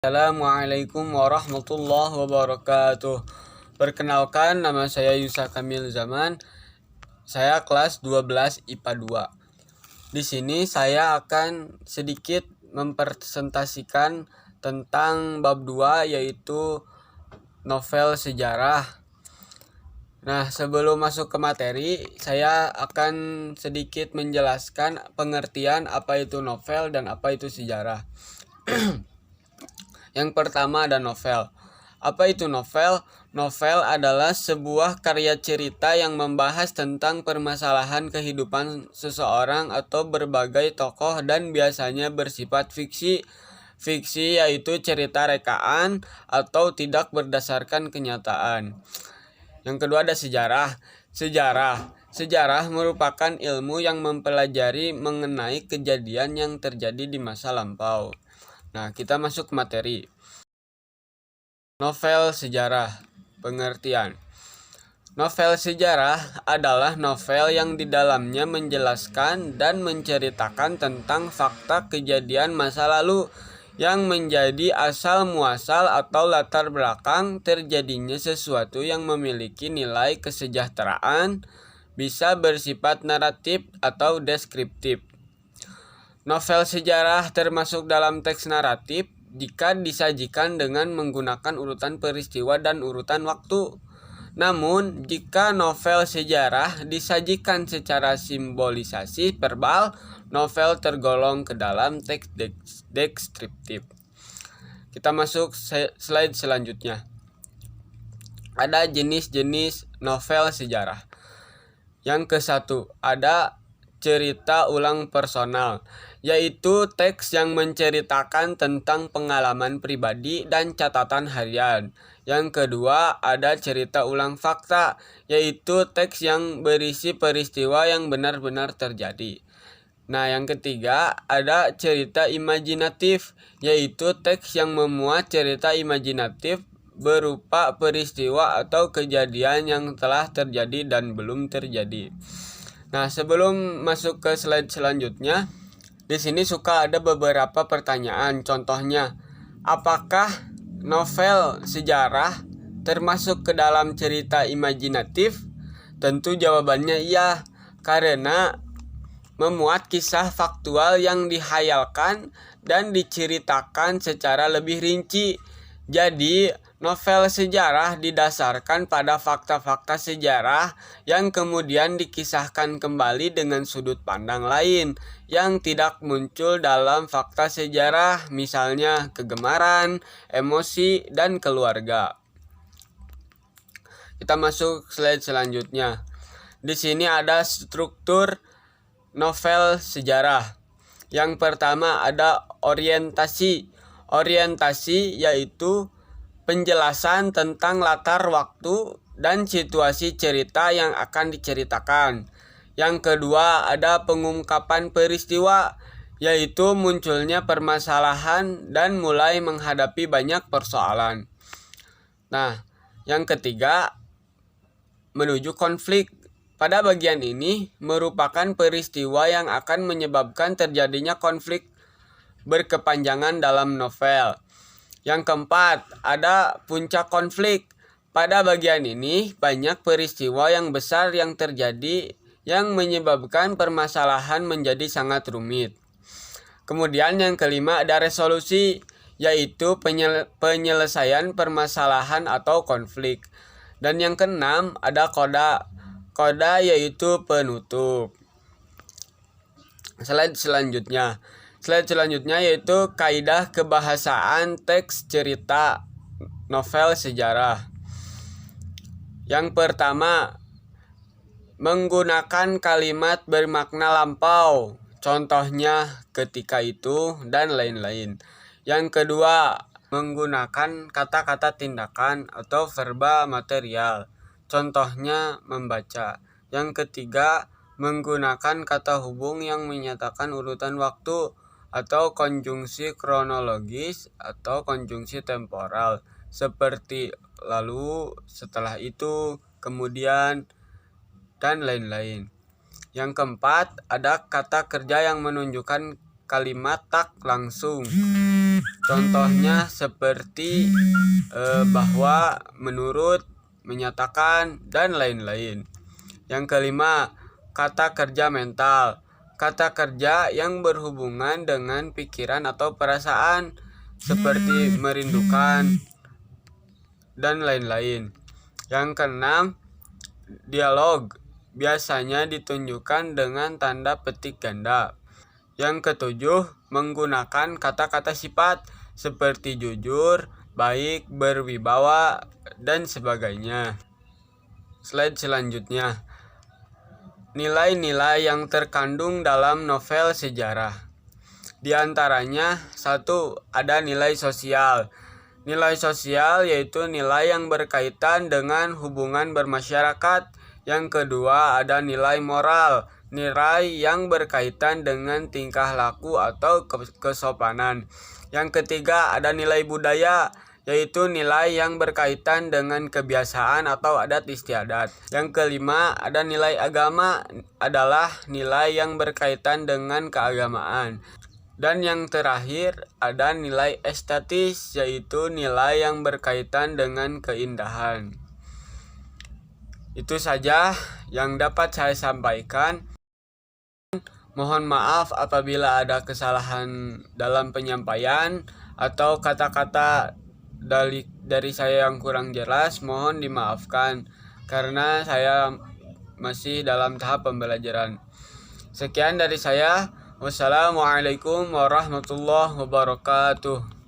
Assalamualaikum warahmatullahi wabarakatuh. Perkenalkan, nama saya Yusa Kamil Zaman. Saya kelas 12 IPA 2. Di sini saya akan sedikit mempresentasikan tentang bab 2, yaitu novel sejarah. Nah, sebelum masuk ke materi, saya akan sedikit menjelaskan pengertian apa itu novel dan apa itu sejarah. Yang pertama ada novel. Apa itu novel? Novel adalah sebuah karya cerita yang membahas tentang permasalahan kehidupan seseorang atau berbagai tokoh dan biasanya bersifat fiksi. Fiksi yaitu cerita rekaan atau tidak berdasarkan kenyataan. Yang kedua ada sejarah. Sejarah merupakan ilmu yang mempelajari mengenai kejadian yang terjadi di masa lampau. Nah, kita masuk ke materi. Novel sejarah. Pengertian. Novel sejarah adalah novel yang di dalamnya menjelaskan dan menceritakan tentang fakta kejadian masa lalu yang menjadi asal muasal atau latar belakang terjadinya sesuatu yang memiliki nilai kesejahteraan, bisa bersifat naratif atau deskriptif. Novel sejarah termasuk dalam teks naratif jika disajikan dengan menggunakan urutan peristiwa dan urutan waktu. Namun, jika novel sejarah disajikan secara simbolisasi verbal, novel tergolong ke dalam teks deskriptif. Kita masuk slide selanjutnya. Ada jenis-jenis novel sejarah. Yang ke-1 ada cerita ulang personal, yaitu teks yang menceritakan tentang pengalaman pribadi dan catatan harian. Yang kedua ada cerita ulang fakta, yaitu teks yang berisi peristiwa yang benar-benar terjadi. Nah, yang ketiga ada cerita imajinatif, yaitu teks yang memuat cerita imajinatif berupa peristiwa atau kejadian yang telah terjadi dan belum terjadi. Nah, sebelum masuk ke slide selanjutnya, di sini suka ada beberapa pertanyaan. Contohnya, apakah novel sejarah termasuk ke dalam cerita imajinatif? Tentu jawabannya iya, karena memuat kisah faktual yang dihayalkan dan diceritakan secara lebih rinci. Jadi, novel sejarah didasarkan pada fakta-fakta sejarah yang kemudian dikisahkan kembali dengan sudut pandang lain yang tidak muncul dalam fakta sejarah, misalnya kegemaran, emosi, dan keluarga. Kita masuk slide selanjutnya. Di sini ada struktur novel sejarah. Yang pertama ada orientasi. Orientasi yaitu penjelasan tentang latar waktu dan situasi cerita yang akan diceritakan. Yang kedua ada pengungkapan peristiwa, yaitu munculnya permasalahan dan mulai menghadapi banyak persoalan. Nah, yang ketiga menuju konflik. Pada bagian ini merupakan peristiwa yang akan menyebabkan terjadinya konflik berkepanjangan dalam novel. Yang keempat, ada puncak konflik. Pada bagian ini banyak peristiwa yang besar yang terjadi yang menyebabkan permasalahan menjadi sangat rumit. Kemudian yang kelima ada resolusi, yaitu penyelesaian permasalahan atau konflik. Dan yang keenam ada koda. Koda yaitu penutup. Slide selanjutnya yaitu kaidah kebahasaan teks cerita novel sejarah. Yang pertama, menggunakan kalimat bermakna lampau, contohnya ketika itu dan lain-lain. Yang kedua, menggunakan kata-kata tindakan atau verba material, contohnya membaca. Yang ketiga, menggunakan kata hubung yang menyatakan urutan waktu atau konjungsi kronologis atau konjungsi temporal, seperti lalu, setelah itu, kemudian, dan lain-lain. Yang keempat ada kata kerja yang menunjukkan kalimat tak langsung. Contohnya seperti bahwa, menurut, menyatakan, dan lain-lain. Yang kelima, kata kerja mental. Kata kerja yang berhubungan dengan pikiran atau perasaan seperti merindukan dan lain-lain. Yang keenam, dialog. Biasanya ditunjukkan dengan tanda petik ganda. Yang ketujuh, menggunakan kata-kata sifat seperti jujur, baik, berwibawa, dan sebagainya. Slide selanjutnya. Nilai-nilai yang terkandung dalam novel sejarah. Di antaranya, 1. Ada nilai sosial. Nilai sosial yaitu nilai yang berkaitan dengan hubungan bermasyarakat. Yang kedua, ada nilai moral, nilai yang berkaitan dengan tingkah laku atau kesopanan. Yang ketiga, ada nilai budaya, yaitu nilai yang berkaitan dengan kebiasaan atau adat istiadat. Yang kelima, ada nilai agama, adalah nilai yang berkaitan dengan keagamaan. Dan yang terakhir, ada nilai estetis, yaitu nilai yang berkaitan dengan keindahan. Itu saja yang dapat saya sampaikan. Mohon maaf apabila ada kesalahan dalam penyampaian atau kata-kata dari saya yang kurang jelas. Mohon dimaafkan karena saya masih dalam tahap pembelajaran. Sekian dari saya. Wassalamualaikum warahmatullahi wabarakatuh.